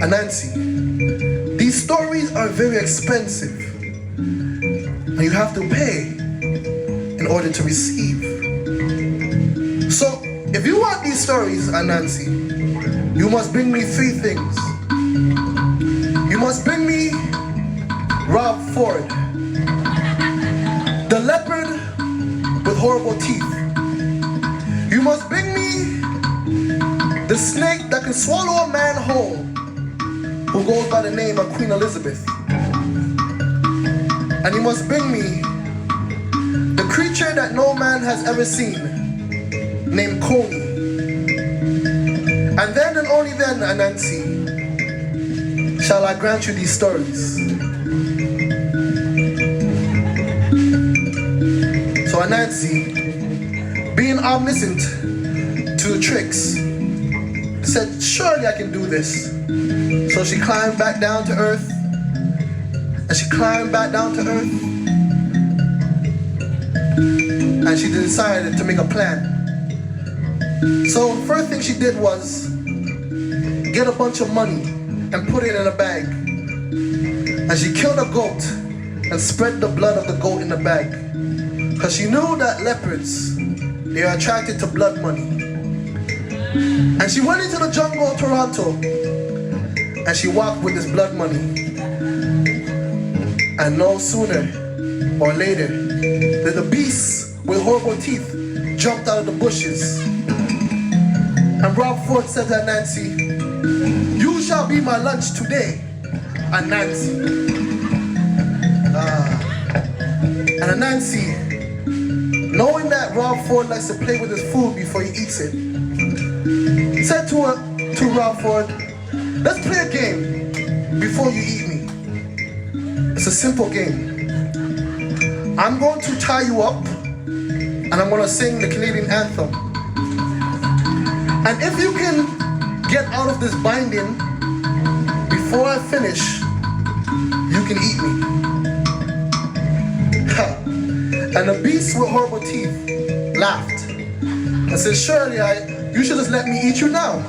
Anancy, these stories are very expensive, and you have to pay in order to receive. So, if you want these stories, Anancy, you must bring me 3 things. You must bring me Rob Ford, the leopard with horrible teeth. You must bring me the snake that can swallow a man whole, who goes by the name of Queen Elizabeth. And you must bring me the creature that no man has ever seen, named Coney. And then and only then, Anancy, shall I grant you these stories. So Anancy, being omniscient to tricks, said, surely I can do this. So she climbed back down to earth, and she climbed back down to earth, and she decided to make a plan. So the first thing she did was get a bunch of money and put it in a bag. And she killed a goat and spread the blood of the goat in the bag. Because she knew that leopards, they are attracted to blood money. And she went into the jungle of Toronto and she walked with this blood money. And no sooner or later did the beast with horrible teeth jumped out of the bushes. And Rob Ford said to Anancy, you shall be my lunch today, Anancy. And Anancy, knowing that Rob Ford likes to play with his food before he eats it, said to Rob Ford, let's play a game before you eat me. It's a simple game. I'm going to tie you up and I'm going to sing the Canadian anthem. And if you can get out of this binding before I finish, you can eat me. And the beast with horrible teeth laughed and said, surely you should just let me eat you now.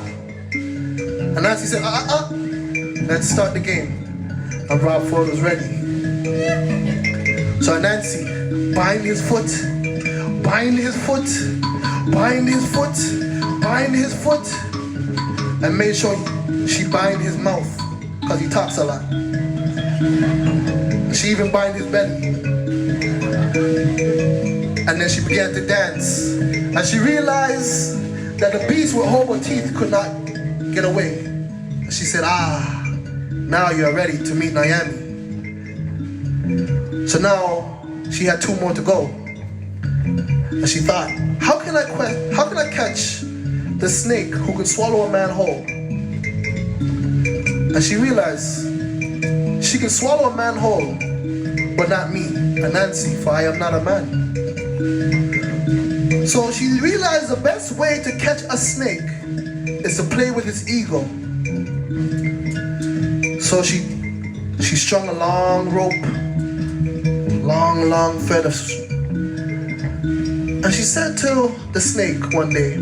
And Nancy said, let's start the game. And Rob Ford was ready. So Nancy bind his foot, bind his foot, bind his foot, bind his foot, and made sure she bind his mouth, because he talks a lot. She even bind his belly. And then she began to dance. And she realized that the beast with horrible teeth could not get away. And she said, now you are ready to meet Nyame. So now she had 2 more to go. And she thought, how can I catch the snake who can swallow a man whole? And she realized she can swallow a man whole, but not me, Anancy, for I am not a man. So she realized the best way to catch a snake is to play with his ego. So she strung a long rope, long thread of, and she said to the snake one day,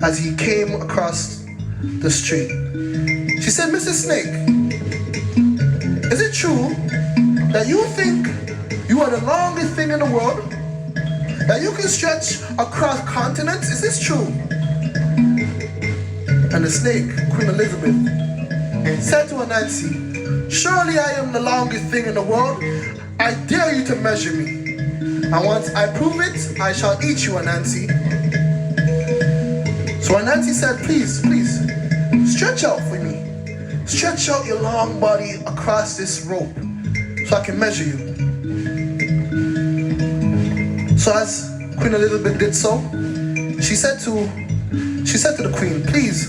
as he came across the street, she said, Mr. Snake, is it true that you think you are the longest thing in the world? That you can stretch across continents? Is this true? And the snake, Queen Elizabeth, said to Anancy, surely I am the longest thing in the world. I dare you to measure me. And once I prove it, I shall eat you, Anancy. So Anancy said, please, stretch out for me. Stretch out your long body across this rope so I can measure you. So as Queen Elizabeth did so, she said to the Queen, please,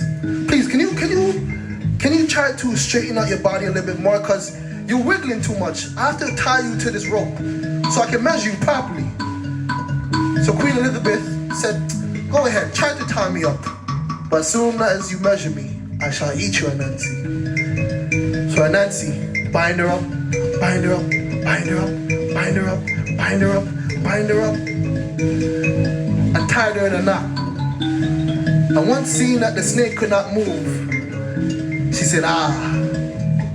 can you try to straighten out your body a little bit more, because you're wiggling too much. I have to tie you to this rope so I can measure you properly. So Queen Elizabeth said, go ahead, try to tie me up, but as soon as you measure me, I shall eat you, Anancy. So Anancy, bind her up, bind her up, bind her up, bind her up, bind her up, bind her up, and tied her in a knot. And once seeing that the snake could not move, she said,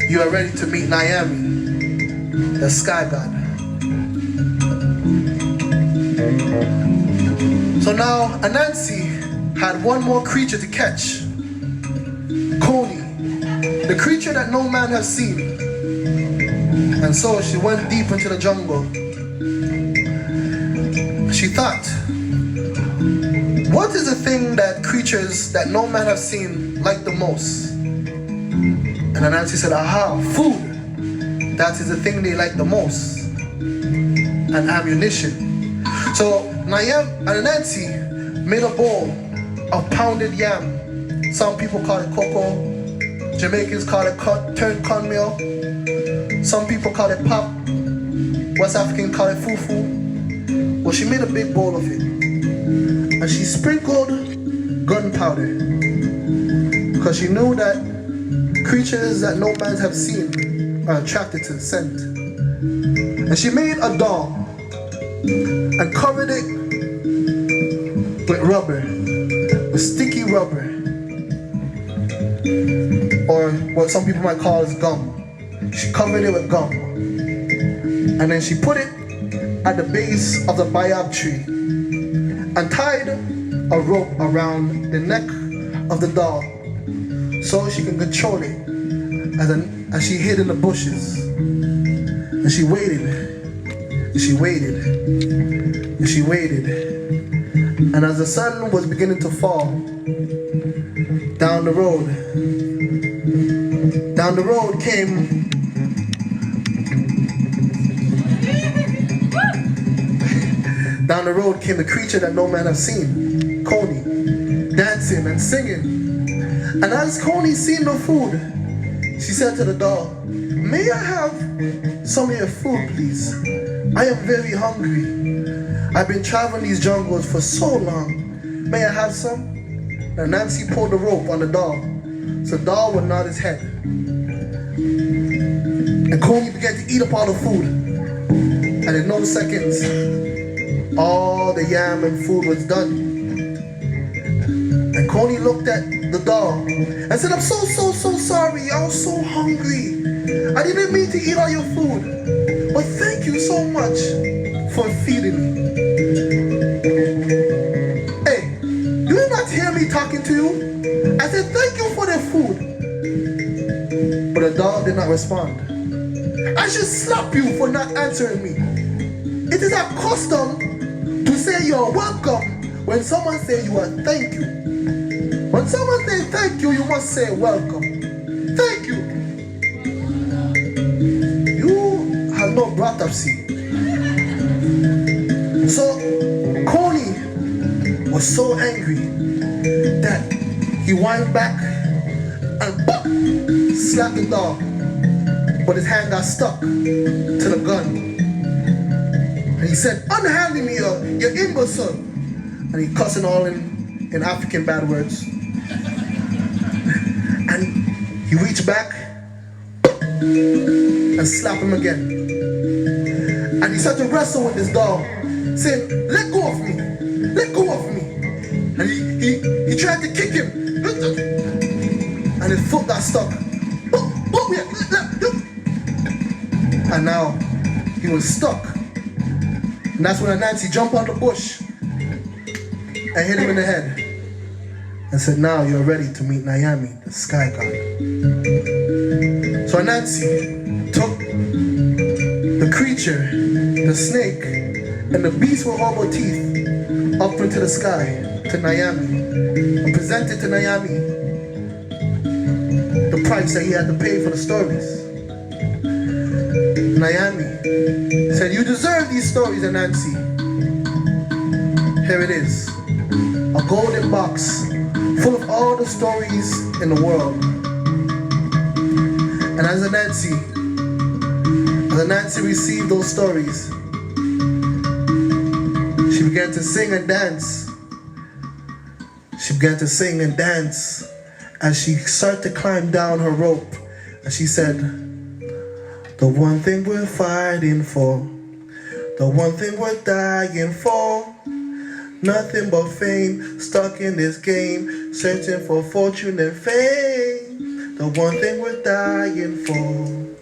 you are ready to meet Nyame, the sky god. So now Anancy had one more creature to catch. Coney, the creature that no man has seen. And so she went deep into the jungle. She thought, what is the thing that creatures that no man have seen like the most? And Anancy said, food. That is the thing they like the most. And ammunition. So Nyame and Anancy made a bowl of pounded yam. Some people call it cocoa. Jamaicans call it turned cornmeal. Some people call it pop. West Africans call it fufu. Well, she made a big bowl of it. And she sprinkled gunpowder. Because she knew that creatures that no man have seen are attracted to the scent. And she made a doll and covered it with rubber, with sticky rubber, or what some people might call as gum. She covered it with gum. And then she put it at the base of the bayab tree and tied a rope around the neck of the doll so she can control it as she hid in the bushes. And she waited, and she waited, and she waited. And as the sun was beginning to fall, down the road came the creature that no man has seen, Coney, dancing and singing. And as Coney seen the food, she said to the doll, may I have some of your food, please? I am very hungry. I've been traveling these jungles for so long. May I have some? And Anancy pulled the rope on the doll, so the doll would nod his head. And Coney began to eat up all the food. And in no seconds, all the yam and food was done. And Coney looked at the doll and said, I'm so sorry. I was so hungry. I didn't mean to eat all your food. But thank you so much for feeding me. Hey, do you not hear me talking to you? I said, thank you for the food. But the doll did not respond. I should slap you for not answering me. It is our custom to say you're welcome when someone says you are thank you. When someone says thank you, you must say welcome. Thank you. You have no brought up seat. So Coney was so angry that he went back and slapped the dog. But his hand got stuck to the gun. And he said, unhand me, you imbecile. And he cussing all in African bad words. And he reached back and slapped him again. And he started to wrestle with this dog, saying, let go of me, let go of me. And he tried to kick him. And his foot got stuck. And now he was stuck. And that's when Anancy jumped out the bush and hit him in the head and said, now you're ready to meet Nyame, the sky god. So Anancy took the creature, the snake, and the beast with horrible teeth up into the sky to Nyame and presented to Nyame the price that he had to pay for the stories. Nyame said, you deserve these stories, Anancy. Here it is, a golden box full of all the stories in the world. And as Anancy received those stories, she began to sing and dance. She began to sing and dance as she started to climb down her rope. And she said, the one thing we're fighting for, the one thing we're dying for, nothing but fame, stuck in this game, searching for fortune and fame. The one thing we're dying for.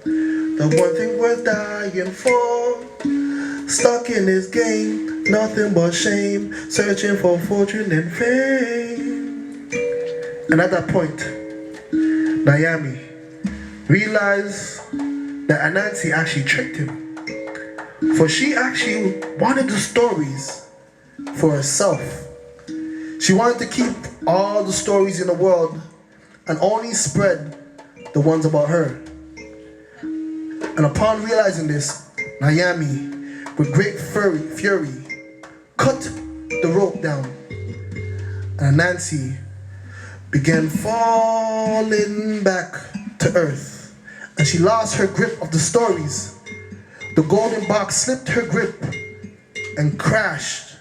The one thing we're dying for. Stuck in this game, nothing but shame, searching for fortune and fame. And at that point, Nyame realized that Anancy actually tricked him. For she actually wanted the stories for herself. She wanted to keep all the stories in the world and only spread the ones about her. And upon realizing this, Nyame, with great fury, cut the rope down. And Anancy began falling back to earth. And she lost her grip of the stories. The golden box slipped her grip and crashed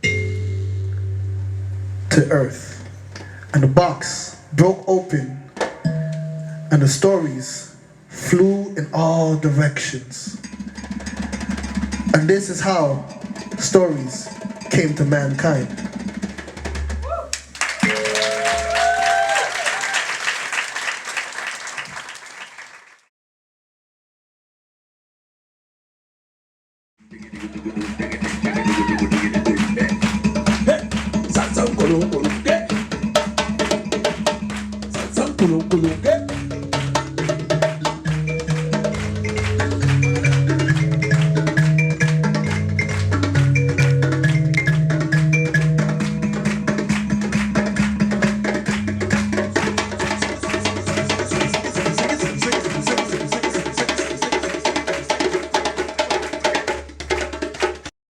to earth. And the box broke open and the stories flew in all directions. And this is how stories came to mankind.